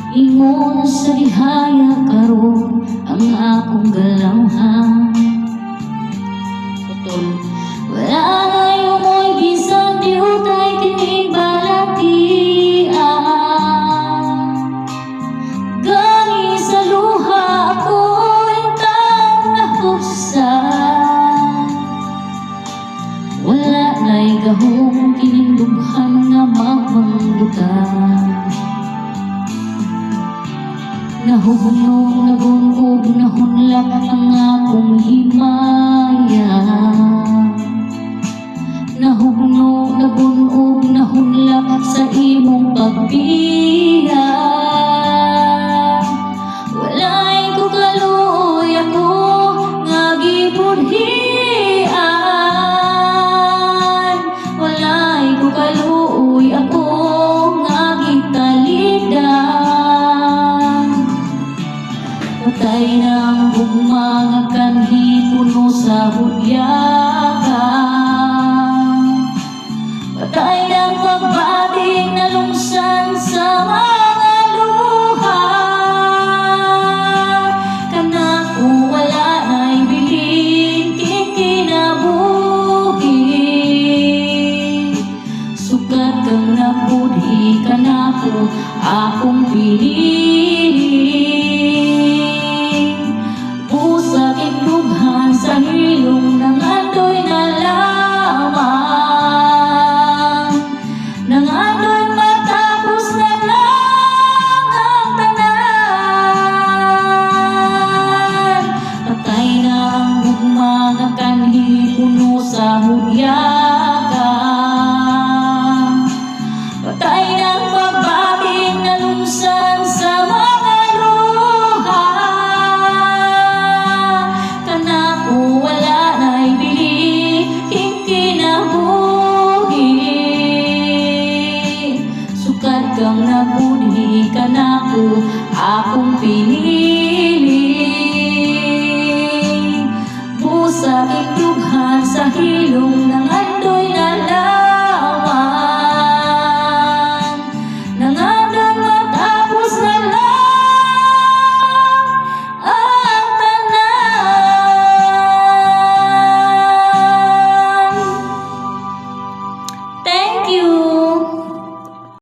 Ingon sa dihaya karon ang akong galawhan. Putol. Wala na yung mo'y bisan di utay kining balatian. Gani sa luha ako'y taong nahusan. Wala na'y gahong kining dughan nga mamanggutan. Nahuhulog, nagunog, nahunlak ang akong himaya. Nahuhulog, nagunog, nahunlak sa imong pagbiya. Walay ko kaluoy ako nga gibudhian. Walay ko kaluoy ako nga gitalidan. Patay ng mga kanhi puno sa hudyakan. Patay ng pagbating na lungsan sa mga luha. Kanako wala na'y biling kikinabuhi. Sukat kang nabudhi kanako akong pinili. Sa hilong ng adoy na lamang, ng adoy matapos na lang ang tanan. Patay na ang mga kanhi puno sa hudyakan. Patay na ang pagbating na lungsan sa mga luha. Wala na'y biling kinabuhi. Sukat kang nabudhi kanako akong pinili. Busa ikdughan sa hilong